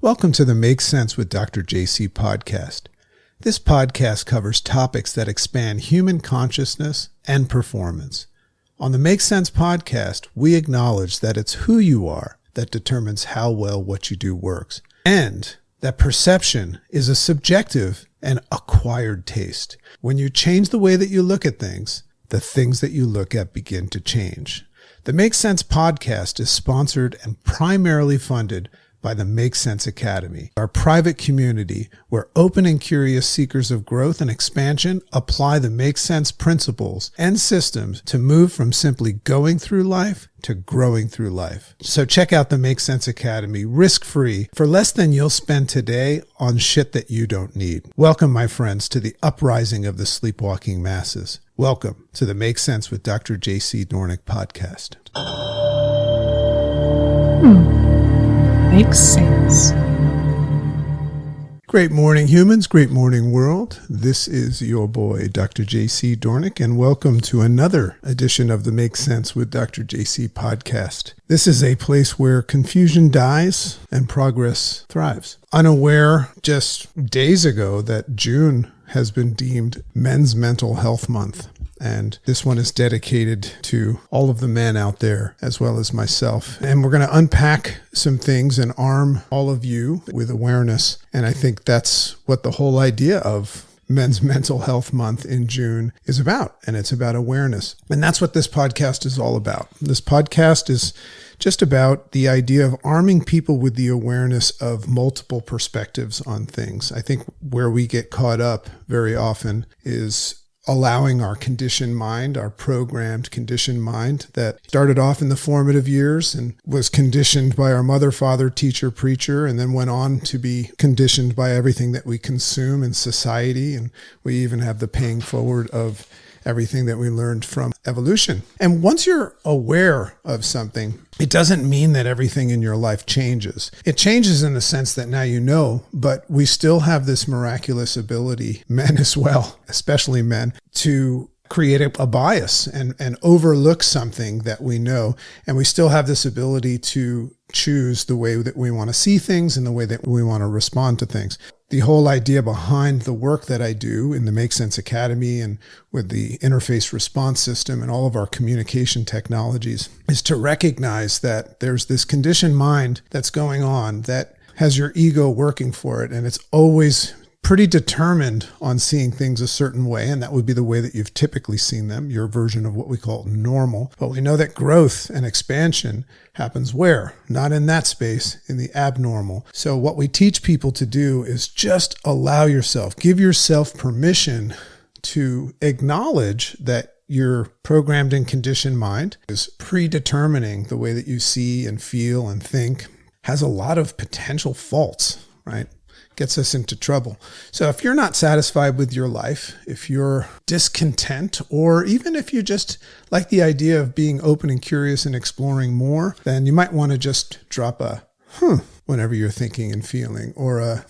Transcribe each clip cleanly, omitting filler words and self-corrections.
Welcome to the Make Sense with Dr. JC podcast. This podcast covers topics that expand human consciousness and performance. On the Make Sense podcast, we acknowledge that it's who you are that determines how well what you do works, and that perception is a subjective and acquired taste. When you change the way that you look at things, the things that you look at begin to change. The Make Sense podcast is sponsored and primarily funded by the Make Sense Academy, our private community where open and curious seekers of growth and expansion apply the Make Sense principles and systems to move from simply going through life to growing through life. So check out the Make Sense Academy risk-free for less than you'll spend today on shit that you don't need. Welcome, my friends, to the uprising of the sleepwalking masses. Welcome to the Make Sense with Dr. JC Doornick podcast. Makes sense. Great morning, humans. Great morning, world. This is your boy, Dr. JC Doornick, and welcome to another edition of the Make Sense with Dr. JC podcast. This is a place where confusion dies and progress thrives. Unaware just days ago that June has been deemed Men's Mental Health Month. And this one is dedicated to all of the men out there, as well as myself. And we're going to unpack some things and arm all of you with awareness. And I think that's what the whole idea of Men's Mental Health Month in June is about. And it's about awareness. And that's what this podcast is all about. This podcast is just about the idea of arming people with the awareness of multiple perspectives on things. I think where we get caught up very often is allowing our conditioned mind, our programmed conditioned mind that started off in the formative years and was conditioned by our mother, father, teacher, preacher, and then went on to be conditioned by everything that we consume in society. And we even have the paying forward of everything that we learned from evolution. And once you're aware of something, it doesn't mean that everything in your life changes. It changes in the sense that now you know, but we still have this miraculous ability, men as well, especially men, to create a bias and overlook something that we know. And we still have this ability to choose the way that we want to see things and the way that we want to respond to things. The whole idea behind the work that I do in the Make Sense Academy and with the interface response system and all of our communication technologies is to recognize that there's this conditioned mind that's going on that has your ego working for it. And it's always pretty determined on seeing things a certain way, and that would be the way that you've typically seen them, your version of what we call normal. But we know that growth and expansion happens where? Not in that space, in the abnormal. So what we teach people to do is just allow yourself, give yourself permission to acknowledge that your programmed and conditioned mind is predetermining the way that you see and feel and think, has a lot of potential faults, right? Gets us into trouble. So if you're not satisfied with your life, if you're discontent, or even if you just like the idea of being open and curious and exploring more, then you might want to just drop a whenever you're thinking and feeling, or a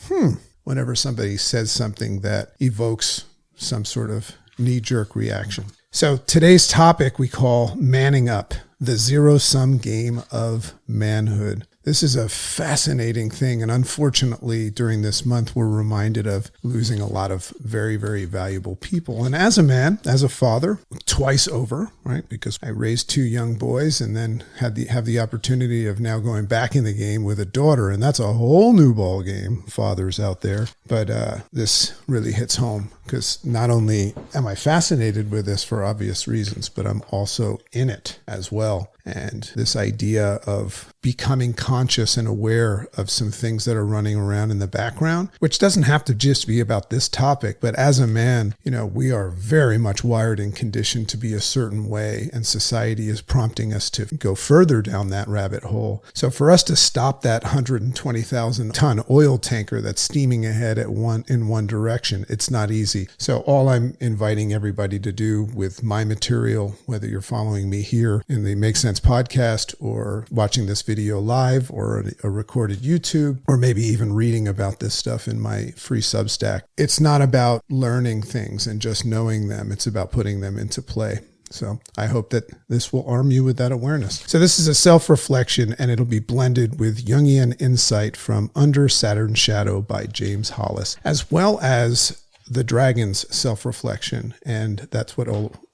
whenever somebody says something that evokes some sort of knee-jerk reaction. So today's topic we call manning up, the zero-sum game of manhood. This is a fascinating thing, and unfortunately, during this month, we're reminded of losing a lot of very, very valuable people. And as a man, as a father, twice over, right? Because I raised two young boys and then have the opportunity of now going back in the game with a daughter, and that's a whole new ball game, fathers out there. But this really hits home because not only am I fascinated with this for obvious reasons, but I'm also in it as well. And this idea of becoming conscious and aware of some things that are running around in the background, which doesn't have to just be about this topic, but as a man, we are very much wired and conditioned to be a certain way, and society is prompting us to go further down that rabbit hole. So for us to stop that 120,000 ton oil tanker that's steaming ahead in one direction, it's not easy. So all I'm inviting everybody to do with my material, whether you're following me here in the Make Sense podcast or watching this video live or a recorded YouTube, or maybe even reading about this stuff in my free Substack, it's not about learning things and just knowing them. It's about putting them into play. So I hope that this will arm you with that awareness. So this is a self-reflection, and it'll be blended with Jungian insight from Under Saturn's Shadow by James Hollis, as well as the dragon's self-reflection. And that's what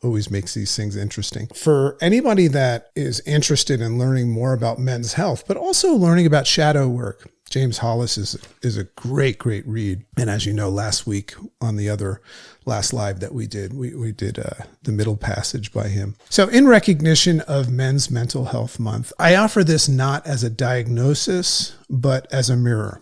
always makes these things interesting. For anybody that is interested in learning more about men's health, but also learning about shadow work, James Hollis is a great read. And as you know, last week on the other last live that we did the middle passage by him. So in recognition of Men's Mental Health Month, I offer this not as a diagnosis, but as a mirror,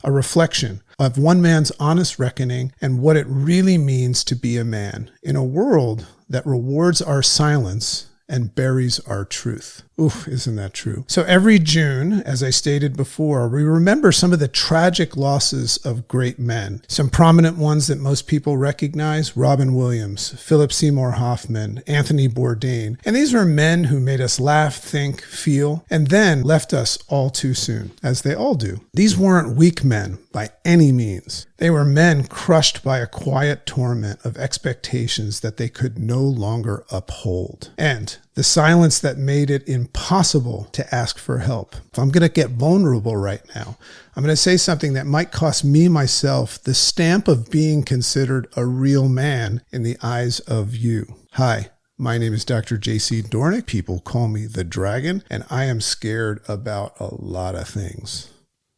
a reflection of one man's honest reckoning and what it really means to be a man in a world that rewards our silence and buries our truth. Oof, isn't that true? So every June, as I stated before, we remember some of the tragic losses of great men. Some prominent ones that most people recognize: Robin Williams, Philip Seymour Hoffman, Anthony Bourdain. And these were men who made us laugh, think, feel, and then left us all too soon, as they all do. These weren't weak men by any means. They were men crushed by a quiet torment of expectations that they could no longer uphold, and the silence that made it impossible to ask for help. If I'm going to get vulnerable right now, I'm going to say something that might cost me myself the stamp of being considered a real man in the eyes of you. Hi, my name is Dr. JC Doornick. People call me the Dragon, and I am scared about a lot of things.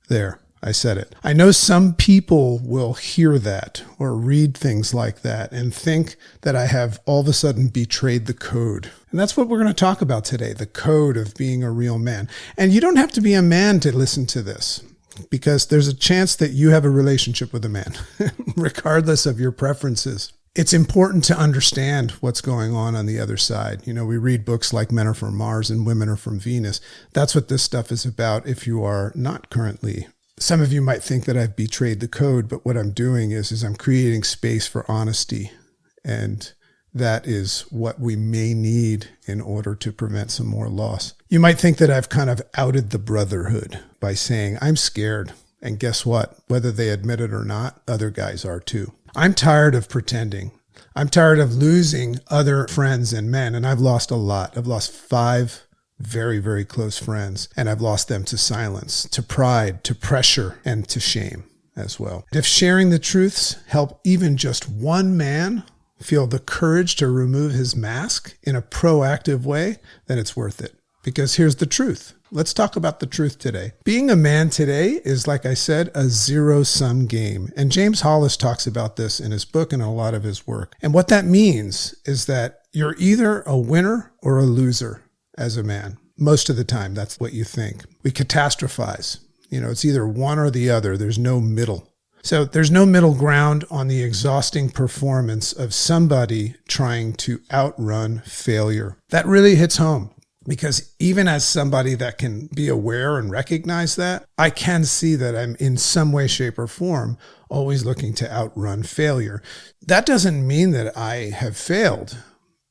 There. I said it. I know some people will hear that or read things like that and think that I have all of a sudden betrayed the code. And that's what we're going to talk about today, the code of being a real man. And you don't have to be a man to listen to this, because there's a chance that you have a relationship with a man, regardless of your preferences. It's important to understand what's going on the other side. You know, we read books like Men Are From Mars and Women Are From Venus. That's what this stuff is about if you are not currently. Some of you might think that I've betrayed the code, but what I'm doing is I'm creating space for honesty. And that is what we may need in order to prevent some more loss. You might think that I've kind of outed the brotherhood by saying I'm scared. And guess what? Whether they admit it or not, other guys are too. I'm tired of pretending. I'm tired of losing other friends and men. And I've lost a lot. I've lost 5 very close friends, and I've lost them to silence, to pride, to pressure, and to shame as well. If sharing the truths help even just one man feel the courage to remove his mask in a proactive way, then it's worth it. Because here's the truth. Let's talk about the truth today. Being a man today is, like I said, a zero-sum game. And James Hollis talks about this in his book and a lot of his work. And what that means is that you're either a winner or a loser as a man. Most of the time, that's what you think. We catastrophize. You know, it's either one or the other. There's no middle. So there's no middle ground on the exhausting performance of somebody trying to outrun failure. That really hits home, because even as somebody that can be aware and recognize that, I can see that I'm in some way, shape, or form always looking to outrun failure. That doesn't mean that I have failed.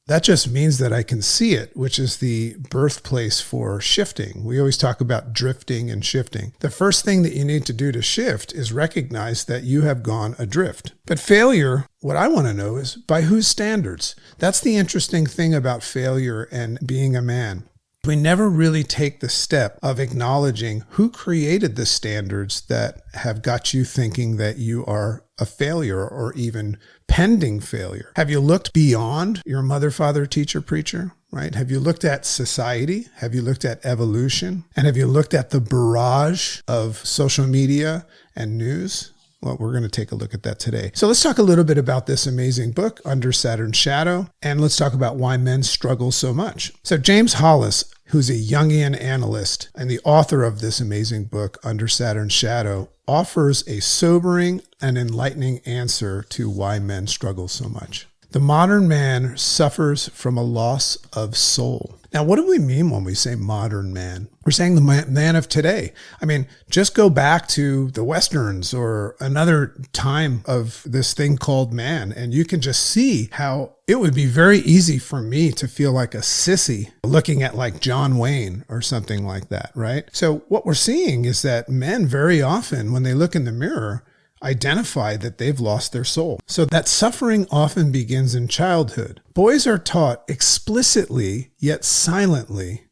That just means that I can see it, which is the birthplace for shifting. We always talk about drifting and shifting. The first thing that you need to do to shift is recognize that you have gone adrift. But failure, what I want to know is by whose standards? That's the interesting thing about failure and being a man. We never really take the step of acknowledging who created the standards that have got you thinking that you are a failure or even pending failure. Have you looked beyond your mother, father, teacher, preacher, right? Have you looked at society? Have you looked at evolution? And have you looked at the barrage of social media and news? Well, we're going to take a look at that today. So let's talk a little bit about this amazing book, Under Saturn's Shadow, and let's talk about why men struggle so much. So James Hollis, who's a Jungian analyst and the author of this amazing book, Under Saturn's Shadow, offers a sobering and enlightening answer to why men struggle so much. The modern man suffers from a loss of soul. Now, what do we mean when we say modern man? We're saying the man of today. I mean, just go back to the Westerns or another time of this thing called man, and you can just see how it would be very easy for me to feel like a sissy looking at like John Wayne or something like that, right? So what we're seeing is that men very often, when they look in the mirror, identify that they've lost their soul. So that suffering often begins in childhood. Boys are taught explicitly, yet silently,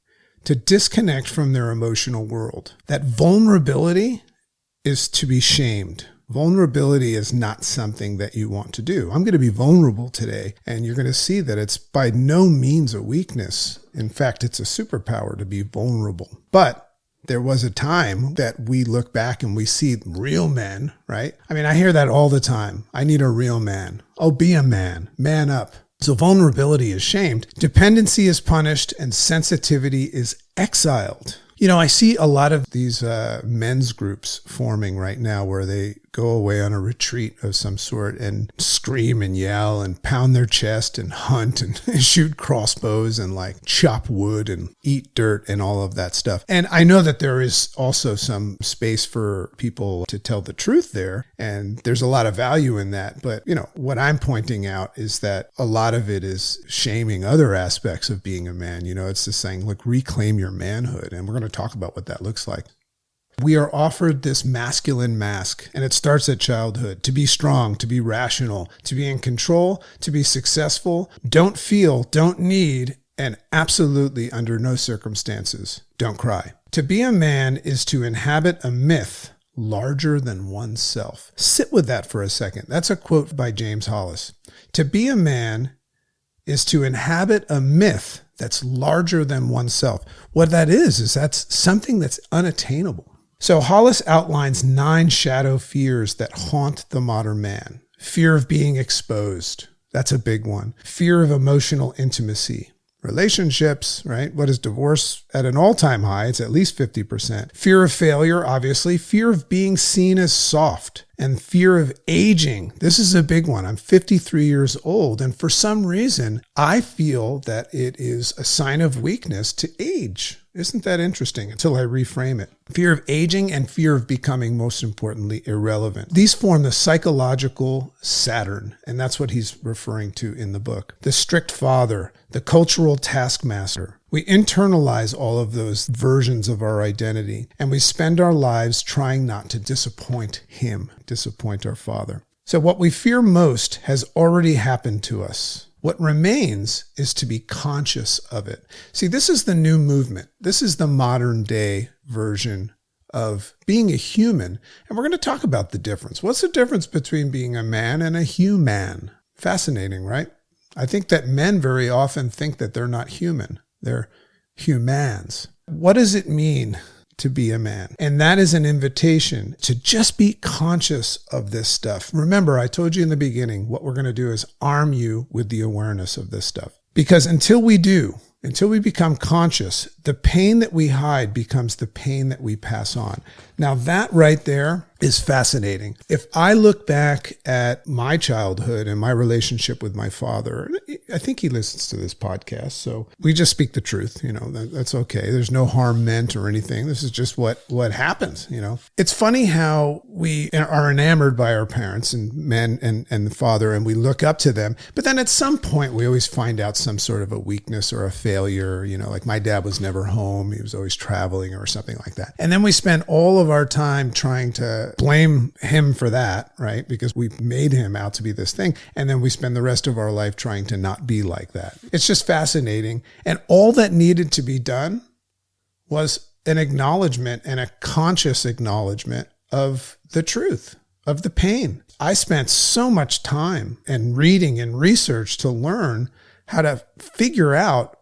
to disconnect from their emotional world. That vulnerability is to be shamed. Vulnerability is not something that you want to do. I'm going to be vulnerable today, and you're going to see that it's by no means a weakness. In fact, it's a superpower to be vulnerable. But there was a time that we look back and we see real men, right? I mean, I hear that all the time. I need a real man. Oh, be a man. Man up. So vulnerability is shamed. Dependency is punished, and sensitivity is exiled. You know, I see a lot of these men's groups forming right now where they go away on a retreat of some sort and scream and yell and pound their chest and hunt and shoot crossbows and like chop wood and eat dirt and all of that stuff. And I know that there is also some space for people to tell the truth there, and there's a lot of value in that. But, you know, what I'm pointing out is that a lot of it is shaming other aspects of being a man. You know, it's just saying, look, reclaim your manhood. And we're going to talk about what that looks like. We are offered this masculine mask, and it starts at childhood: to be strong, to be rational, to be in control, to be successful, don't feel, don't need, and absolutely under no circumstances, don't cry. To be a man is to inhabit a myth larger than oneself. Sit with that for a second. That's a quote by James Hollis. To be a man is to inhabit a myth that's larger than oneself. What that is that's something that's unattainable. So Hollis outlines 9 shadow fears that haunt the modern man. Fear of being exposed. That's a big one. Fear of emotional intimacy. Relationships, right? What is divorce at an all-time high? It's at least 50%. Fear of failure, obviously. Fear of being seen as soft. And fear of aging. This is a big one. I'm 53 years old, and for some reason, I feel that it is a sign of weakness to age. Isn't that interesting? Until I reframe it. Fear of aging and fear of becoming, most importantly, irrelevant. These form the psychological Saturn, and that's what he's referring to in the book. The strict father, the cultural taskmaster. We internalize all of those versions of our identity, and we spend our lives trying not to disappoint him, disappoint our father. So what we fear most has already happened to us. What remains is to be conscious of it. See, this is the new movement. This is the modern day version of being a human. And we're going to talk about the difference. What's the difference between being a man and a human? Fascinating, right? I think that men very often think that they're not human. They're humans. What does it mean to be a man? And that is an invitation to just be conscious of this stuff. Remember, I told you in the beginning, what we're going to do is arm you with the awareness of this stuff. Because until we become conscious, the pain that we hide becomes the pain that we pass on. Now that right there is fascinating. If I look back at my childhood and my relationship with my father, I think he listens to this podcast, so we just speak the truth. You know, that's okay. There's no harm meant or anything. This is just what happens, you know. It's funny how we are enamored by our parents and men and the father, and we look up to them. But then at some point, we always find out some sort of a weakness or a failure. You know, like my dad was never home. He was always traveling or something like that. And then we spend all of our time trying to blame him for that, right? Because we made him out to be this thing. And then we spend the rest of our life trying to not be like that. It's just fascinating. And all that needed to be done was an acknowledgement and a conscious acknowledgement of the truth, of the pain. I spent so much time and reading and research to learn how to figure out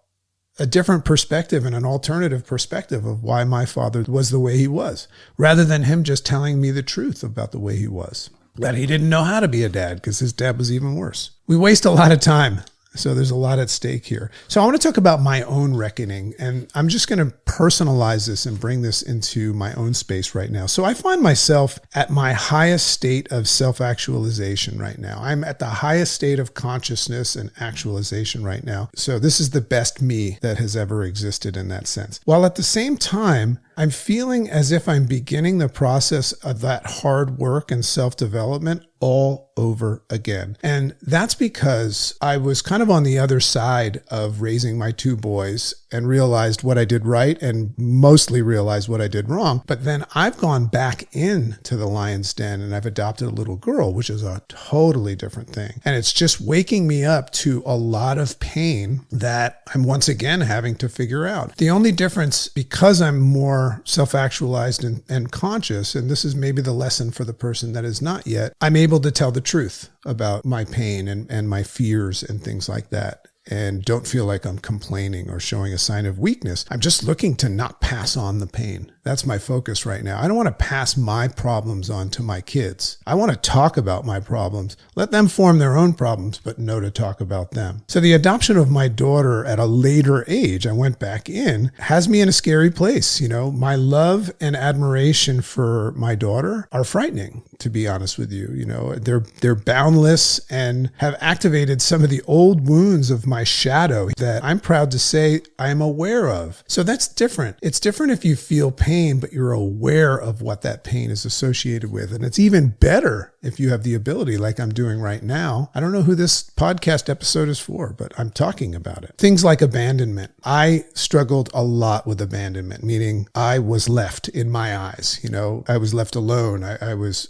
a different perspective and an alternative perspective of why my father was the way he was, rather than him just telling me the truth about the way he was, that he didn't know how to be a dad because his dad was even worse. We waste a lot of time. So there's a lot at stake here. So I want to talk about my own reckoning, and I'm just going to personalize this and bring this into my own space right now. So I find myself at my highest state of self-actualization right now. I'm at the highest state of consciousness and actualization right now. So this is the best me that has ever existed in that sense. While at the same time, I'm feeling as if I'm beginning the process of that hard work and self-development all over again. And that's because I was kind of on the other side of raising my two boys and realized what I did right and mostly realized what I did wrong. But then I've gone back into the lion's den and I've adopted a little girl, which is a totally different thing. And it's just waking me up to a lot of pain that I'm once again having to figure out. The only difference, because I'm more self-actualized and conscious, and this is maybe the lesson for the person that is not yet, I'm able to tell the truth about my pain and my fears and things like that. And don't feel like I'm complaining or showing a sign of weakness. I'm just looking to not pass on the pain. That's my focus right now. I don't want to pass my problems on to my kids. I want to talk about my problems, let them form their own problems, but know to talk about them. So the adoption of my daughter at a later age, I went back in, has me in a scary place. You know, my love and admiration for my daughter are frightening, to be honest with you. You know, they're boundless and have activated some of the old wounds of my shadow that I'm proud to say I'm aware of. So that's different. It's different if you feel pain, but you're aware of what that pain is associated with. And it's even better if you have the ability, like I'm doing right now. I don't know who this podcast episode is for, but I'm talking about it. Things like abandonment. I struggled a lot with abandonment, meaning I was left in my eyes. You know, I was left alone.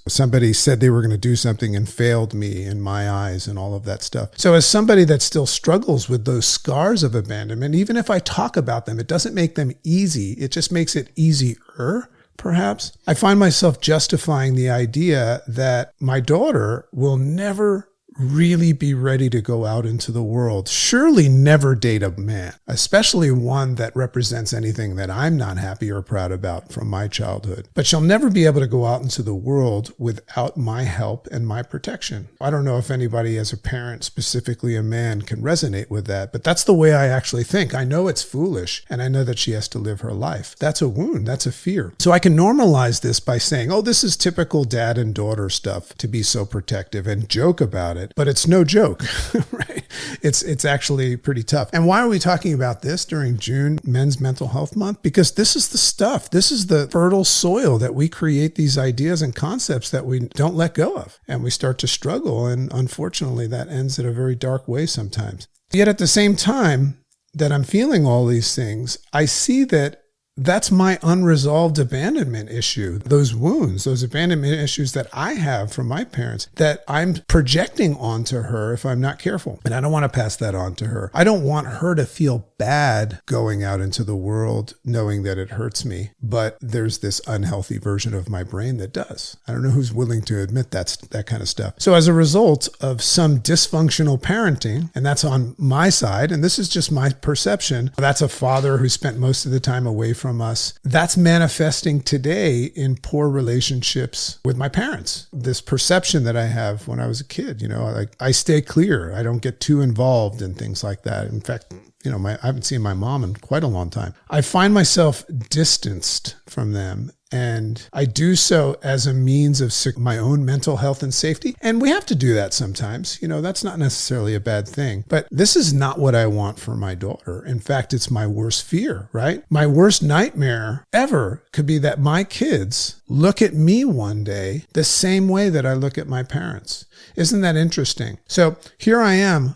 Somebody said they were going to do something and failed me in my eyes and all of that stuff. So as somebody that still struggles with those scars of abandonment, even if I talk about them, it doesn't make them easy. It just makes it easier, perhaps. I find myself justifying the idea that my daughter will never really be ready to go out into the world. Surely never date a man, especially one that represents anything that I'm not happy or proud about from my childhood. But she'll never be able to go out into the world without my help and my protection. I don't know if anybody as a parent, specifically a man, can resonate with that, but that's the way I actually think. I know it's foolish, and I know that she has to live her life. That's a wound. That's a fear. So I can normalize this by saying, oh, this is typical dad and daughter stuff, to be so protective and joke about it. But it's no joke, right? It's actually pretty tough. And why are we talking about this during June, Men's Mental Health Month? Because this is the stuff. This is the fertile soil that we create these ideas and concepts that we don't let go of. And we start to struggle. And unfortunately, that ends in a very dark way sometimes. Yet at the same time that I'm feeling all these things, I see that that's my unresolved abandonment issue. Those wounds, those abandonment issues that I have from my parents that I'm projecting onto her if I'm not careful. And I don't want to pass that on to her. I don't want her to feel bad going out into the world knowing that it hurts me. But there's this unhealthy version of my brain that does. I don't know who's willing to admit that kind of stuff. So as a result of some dysfunctional parenting, and that's on my side, and this is just my perception, that's a father who spent most of the time away from us. That's manifesting today in poor relationships with my parents. This perception that I have when I was a kid, you know, like I stay clear. I don't get too involved in things like that. In fact, you know, I haven't seen my mom in quite a long time. I find myself distanced from them. And I do so as a means of my own mental health and safety. And we have to do that sometimes. You know, that's not necessarily a bad thing. But this is not what I want for my daughter. In fact, it's my worst fear, right? My worst nightmare ever could be that my kids look at me one day the same way that I look at my parents. Isn't that interesting? So here I am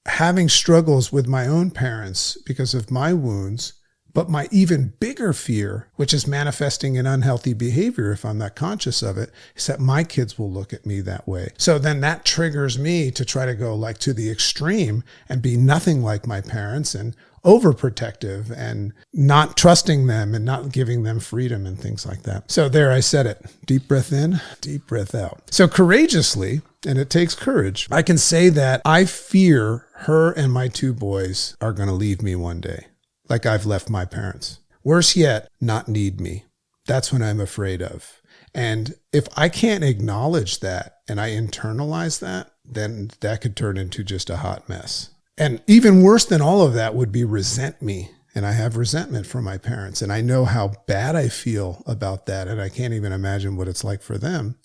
having struggles with my own parents because of my wounds. But my even bigger fear, which is manifesting in unhealthy behavior if I'm not conscious of it, is that my kids will look at me that way. So then that triggers me to try to go like to the extreme and be nothing like my parents and overprotective and not trusting them and not giving them freedom and things like that. So there, I said it. Deep breath in, deep breath out. So courageously, and it takes courage, I can say that I fear her and my two boys are going to leave me one day. Like I've left my parents. Worse yet, not need me. That's what I'm afraid of. And if I can't acknowledge that and I internalize that, then that could turn into just a hot mess. And even worse than all of that would be resent me. And I have resentment for my parents. And I know how bad I feel about that. And I can't even imagine what it's like for them.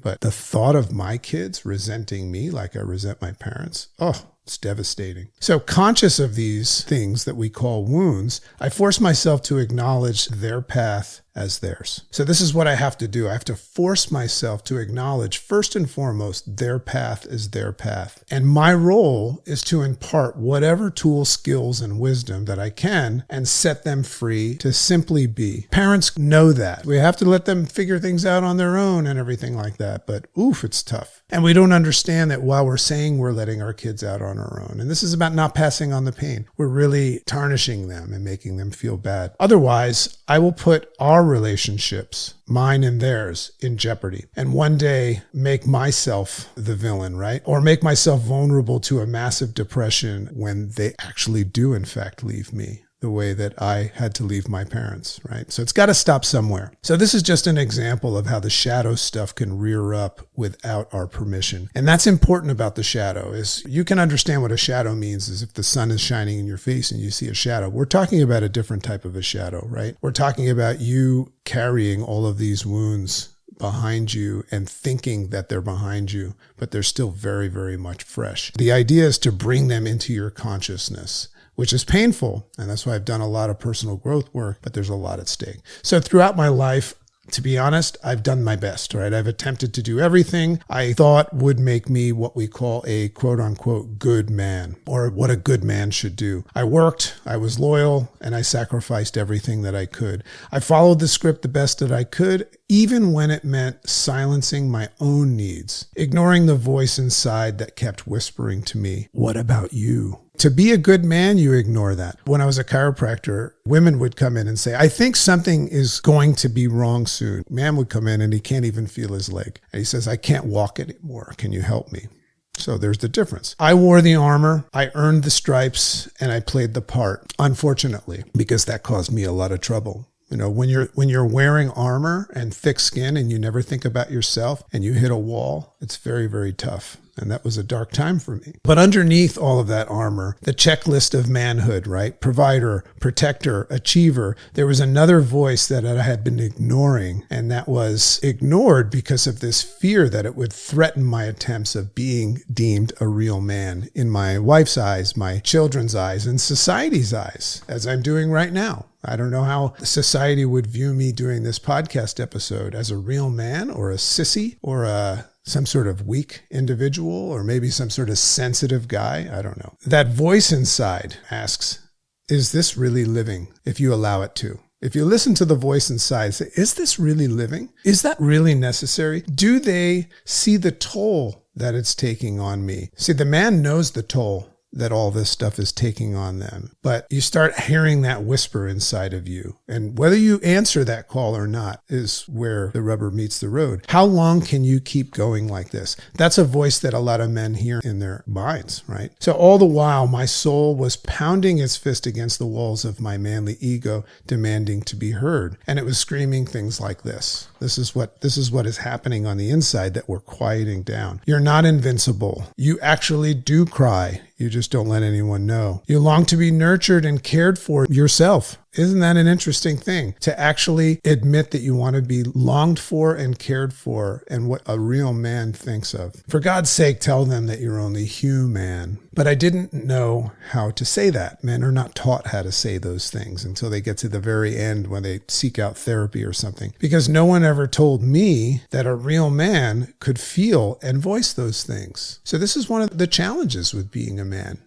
But the thought of my kids resenting me like I resent my parents, oh, It's devastating. So conscious of these things that we call wounds, I force myself to acknowledge their path as theirs. So this is what I have to do. I have to force myself to acknowledge, first and foremost, their path is their path. And my role is to impart whatever tools, skills, and wisdom that I can and set them free to simply be. Parents know that. We have to let them figure things out on their own and everything like that. But oof, it's tough. And we don't understand that while we're saying we're letting our kids out on our own. And this is about not passing on the pain. We're really tarnishing them and making them feel bad. Otherwise, I will put our relationships, mine and theirs, in jeopardy. And one day make myself the villain, right? Or make myself vulnerable to a massive depression when they actually do, in fact, leave me the way that I had to leave my parents, right? So it's got to stop somewhere. So this is just an example of how the shadow stuff can rear up without our permission. And that's important about the shadow is you can understand what a shadow means is if the sun is shining in your face and you see a shadow. We're talking about a different type of a shadow, right? We're talking about you carrying all of these wounds behind you and thinking that they're behind you, but they're still very, very much fresh. The idea is to bring them into your consciousness, which is painful. And that's why I've done a lot of personal growth work, but there's a lot at stake. So throughout my life, to be honest, I've done my best, right? I've attempted to do everything I thought would make me what we call a quote unquote good man, or what a good man should do. I worked, I was loyal, and I sacrificed everything that I could. I followed the script the best that I could, even when it meant silencing my own needs, ignoring the voice inside that kept whispering to me, "What about you?" To be a good man, you ignore that. When I was a chiropractor, women would come in and say, "I think something is going to be wrong soon." Man would come in and he can't even feel his leg. And he says, "I can't walk anymore. Can you help me?" So there's the difference. I wore the armor, I earned the stripes, and I played the part, unfortunately, because that caused me a lot of trouble. You know, when you're wearing armor and thick skin and you never think about yourself and you hit a wall, it's very, very tough. And that was a dark time for me. But underneath all of that armor, the checklist of manhood, right? Provider, protector, achiever, there was another voice that I had been ignoring. And that was ignored because of this fear that it would threaten my attempts of being deemed a real man in my wife's eyes, my children's eyes, and society's eyes, as I'm doing right now. I don't know how society would view me doing this podcast episode, as a real man or a sissy or some sort of weak individual or maybe some sort of sensitive guy. I don't know. That voice inside asks, is this really living if you allow it to? If you listen to the voice inside, say, is this really living? Is that really necessary? Do they see the toll that it's taking on me? See, the man knows the toll that all this stuff is taking on them. But you start hearing that whisper inside of you. And whether you answer that call or not is where the rubber meets the road. How long can you keep going like this? That's a voice that a lot of men hear in their minds, right? So all the while, my soul was pounding its fist against the walls of my manly ego, demanding to be heard. And it was screaming things like this. This is what is happening on the inside that we're quieting down. You're not invincible. You actually do cry. You just don't let anyone know. You long to be nurtured and cared for yourself. Isn't that an interesting thing? To actually admit that you want to be longed for and cared for, and what a real man thinks of. For God's sake, tell them that you're only human. But I didn't know how to say that. Men are not taught how to say those things until they get to the very end when they seek out therapy or something. Because no one ever told me that a real man could feel and voice those things. So this is one of the challenges with being a man,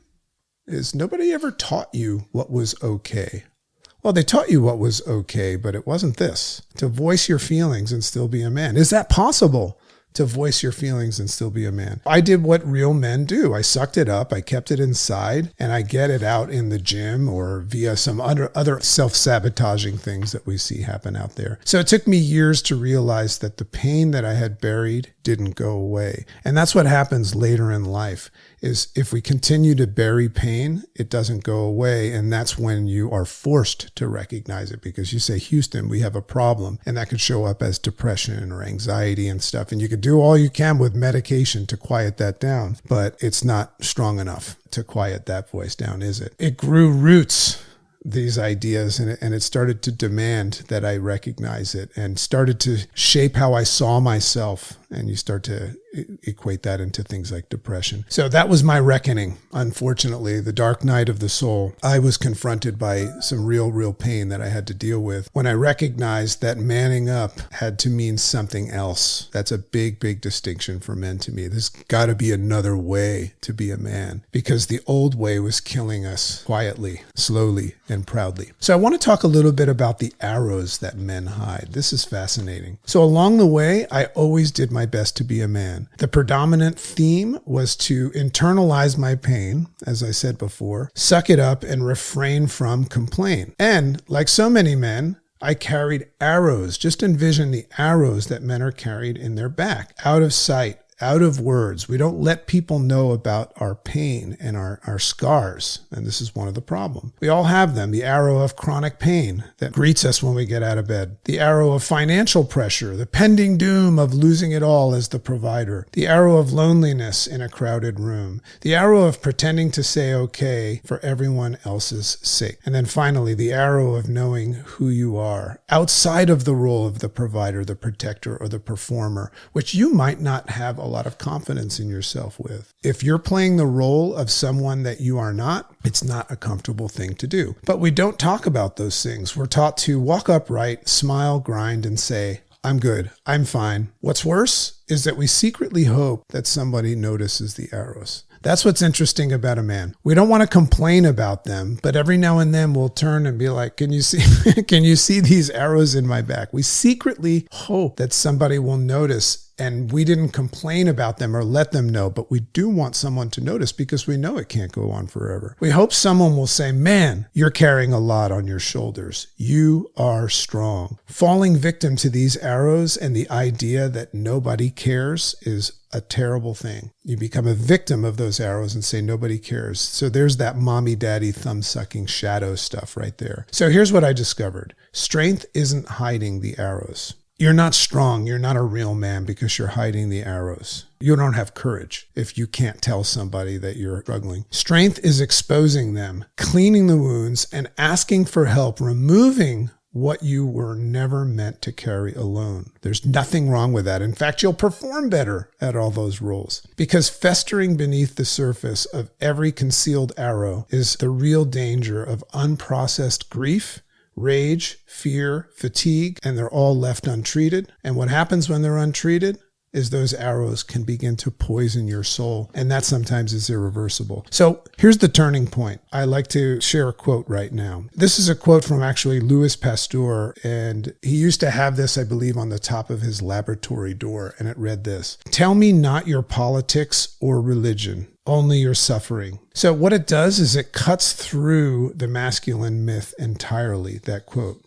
is nobody ever taught you what was okay. Well, they taught you what was okay, but it wasn't this. To voice your feelings and still be a man. Is that possible? To voice your feelings and still be a man? I did what real men do. I sucked it up. I kept it inside, and I get it out in the gym or via some other self-sabotaging things that we see happen out there. So it took me years to realize that the pain that I had buried didn't go away. And that's what happens later in life, is if we continue to bury pain, it doesn't go away. And that's when you are forced to recognize it, because you say, Houston, we have a problem. And that could show up as depression or anxiety and stuff. And you could do all you can with medication to quiet that down, but it's not strong enough to quiet that voice down, is it? It grew roots, these ideas, and it started to demand that I recognize it, and started to shape how I saw myself and you start to equate that into things like depression. So that was my reckoning. Unfortunately, the dark night of the soul, I was confronted by some real pain that I had to deal with when I recognized that manning up had to mean something else. That's a big distinction for men to me. There's got to be another way to be a man, because the old way was killing us quietly, slowly, and proudly. So I want to talk a little bit about the arrows that men hide. This is fascinating. So along the way, I always did my best to be a man. The predominant theme was to internalize my pain, as I said before, suck it up, and refrain from complain. And like so many men, I carried arrows. Just envision the arrows that men are carried in their back, out of sight, out of words. We don't let people know about our pain and our scars. And this is one of the problems. We all have them. The arrow of chronic pain that greets us when we get out of bed. The arrow of financial pressure, the pending doom of losing it all as the provider. The arrow of loneliness in a crowded room. The arrow of pretending to say okay for everyone else's sake. And then finally, the arrow of knowing who you are outside of the role of the provider, the protector, or the performer, which you might not have a lot of confidence in yourself with. If you're playing the role of someone that you are not, it's not a comfortable thing to do. But we don't talk about those things. We're taught to walk upright, smile, grind, and say, I'm good, I'm fine. What's worse is that we secretly hope that somebody notices the arrows. That's what's interesting about a man. We don't want to complain about them, but every now and then we'll turn and be like, can you see these arrows in my back? We secretly hope that somebody will notice, and we didn't complain about them or let them know, but we do want someone to notice because we know it can't go on forever. We hope someone will say, man, you're carrying a lot on your shoulders. You are strong. Falling victim to these arrows and the idea that nobody cares is a terrible thing. You become a victim of those arrows and say nobody cares. So there's that mommy daddy thumb sucking shadow stuff right there. So here's what I discovered. Strength isn't hiding the arrows. You're not strong. You're not a real man because you're hiding the arrows. You don't have courage if you can't tell somebody that you're struggling. Strength is exposing them, cleaning the wounds, and asking for help, removing what you were never meant to carry alone. There's nothing wrong with that. In fact, you'll perform better at all those roles, because festering beneath the surface of every concealed arrow is the real danger of unprocessed grief, rage, fear, fatigue, and they're all left untreated. And what happens when they're untreated is those arrows can begin to poison your soul, and that sometimes is irreversible. So here's the turning point. I like to share a quote right now. This is a quote from actually Louis Pasteur, and he used to have this, I believe, on the top of his laboratory door, and it read this: "Tell me not your politics or religion, only your suffering." So what it does is it cuts through the masculine myth entirely, that quote.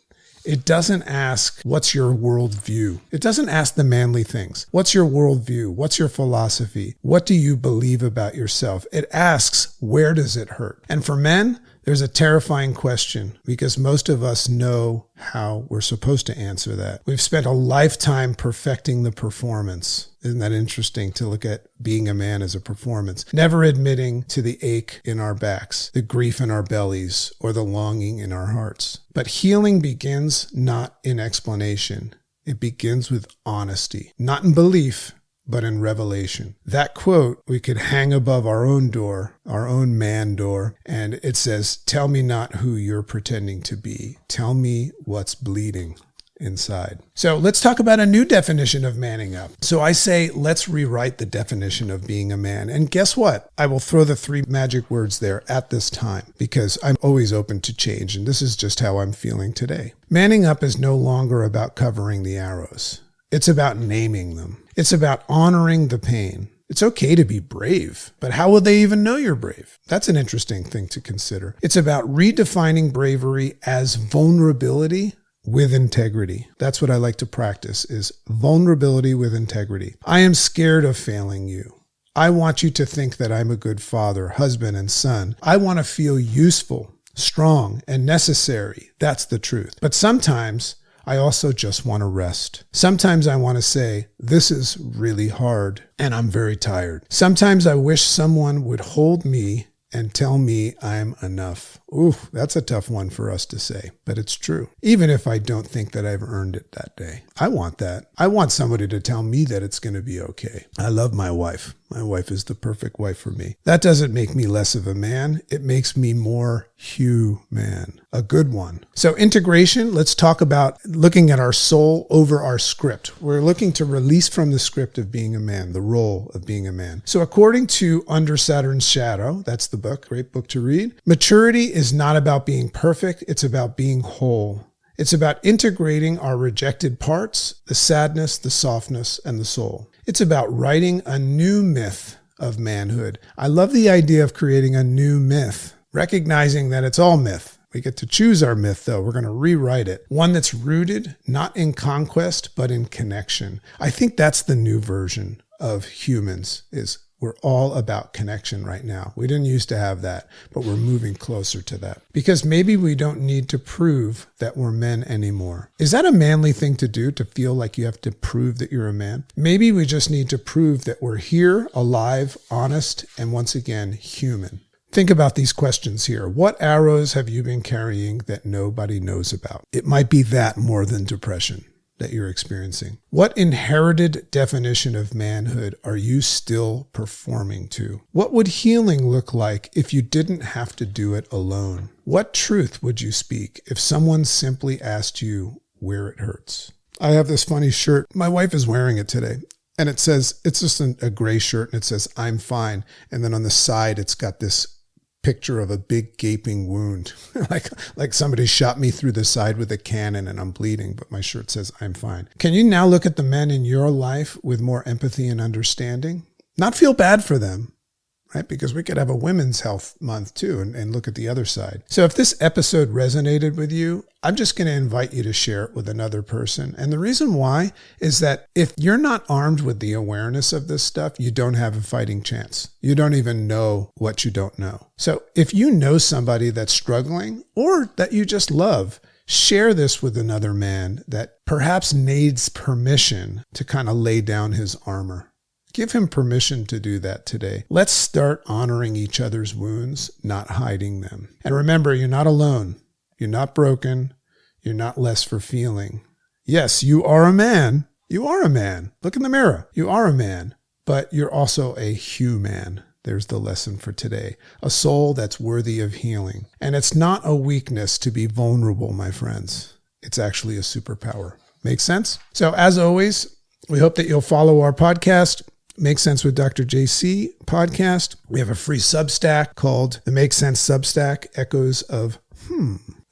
It doesn't ask, what's your worldview? It doesn't ask the manly things. What's your worldview? What's your philosophy? What do you believe about yourself? It asks, where does it hurt? And for men, there's a terrifying question, because most of us know how we're supposed to answer that. We've spent a lifetime perfecting the performance. Isn't that interesting to look at being a man as a performance? Never admitting to the ache in our backs, the grief in our bellies, or the longing in our hearts. But healing begins not in explanation. It begins with honesty, not in belief, but in revelation. That quote we could hang above our own door, our own man door, and it says, tell me not who you're pretending to be. Tell me what's bleeding inside. So let's talk about a new definition of manning up. So I say, let's rewrite the definition of being a man. And guess what? I will throw the 3 magic words there at this time, because I'm always open to change, and this is just how I'm feeling today. Manning up is no longer about covering the arrows. It's about naming them. It's about honoring the pain. It's okay to be brave, but how will they even know you're brave? That's an interesting thing to consider. It's about redefining bravery as vulnerability with integrity. That's what I like to practice, is vulnerability with integrity. I am scared of failing you. I want you to think that I'm a good father, husband, and son. I want to feel useful, strong, and necessary. That's the truth. But sometimes I also just want to rest. Sometimes I want to say, this is really hard and I'm very tired. Sometimes I wish someone would hold me and tell me I'm enough. Ooh, that's a tough one for us to say, but it's true. Even if I don't think that I've earned it that day. I want that. I want somebody to tell me that it's going to be okay. I love my wife. My wife is the perfect wife for me. That doesn't make me less of a man. It makes me more human, a good one. So integration, let's talk about looking at our soul over our script. We're looking to release from the script of being a man, the role of being a man. So according to Under Saturn's Shadow, that's the book, great book to read, maturity is not about being perfect. It's about being whole. It's about integrating our rejected parts, the sadness, the softness, and the soul. It's about writing a new myth of manhood. I love the idea of creating a new myth, recognizing that it's all myth. We get to choose our myth, though. We're going to rewrite it. One that's rooted not in conquest, but in connection. I think that's the new version of humans, is we're all about connection right now. We didn't used to have that, but we're moving closer to that. Because maybe we don't need to prove that we're men anymore. Is that a manly thing to do, to feel like you have to prove that you're a man? Maybe we just need to prove that we're here, alive, honest, and once again, human. Think about these questions here. What arrows have you been carrying that nobody knows about? It might be that more than depression that you're experiencing. What inherited definition of manhood are you still performing to? What would healing look like if you didn't have to do it alone? What truth would you speak if someone simply asked you where it hurts? I have this funny shirt. My wife is wearing it today. And it says, it's just a gray shirt, and it says, I'm fine. And then on the side, it's got this picture of a big gaping wound, like somebody shot me through the side with a cannon and I'm bleeding, but my shirt says I'm fine. Can you now look at the men in your life with more empathy and understanding? Not feel bad for them, right? Because we could have a Women's Health Month too and look at the other side. So if this episode resonated with you, I'm just going to invite you to share it with another person. And the reason why is that if you're not armed with the awareness of this stuff, you don't have a fighting chance. You don't even know what you don't know. So if you know somebody that's struggling or that you just love, share this with another man that perhaps needs permission to kind of lay down his armor. Give him permission to do that today. Let's start honoring each other's wounds, not hiding them. And remember, you're not alone. You're not broken. You're not less for feeling. Yes, you are a man. You are a man. Look in the mirror. You are a man, but you're also a human. There's the lesson for today. A soul that's worthy of healing. And it's not a weakness to be vulnerable, my friends. It's actually a superpower. Make sense? So as always, we hope that you'll follow our podcast, Make Sense with Dr. JC podcast. We have a free Substack called the Make Sense Substack, Echoes of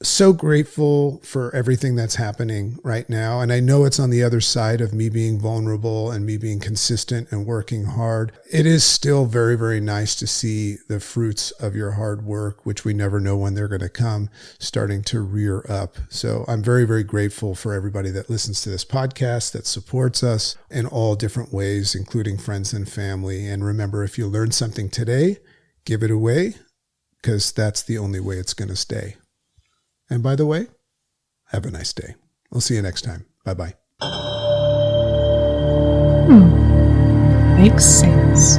So grateful for everything that's happening right now. And I know it's on the other side of me being vulnerable and me being consistent and working hard. It is still very, very nice to see the fruits of your hard work, which we never know when they're going to come, starting to rear up. So I'm very, very grateful for everybody that listens to this podcast, that supports us in all different ways, including friends and family. And remember, if you learned something today, give it away, because that's the only way it's going to stay. And by the way, have a nice day. We'll see you next time. Bye-bye. Makes sense.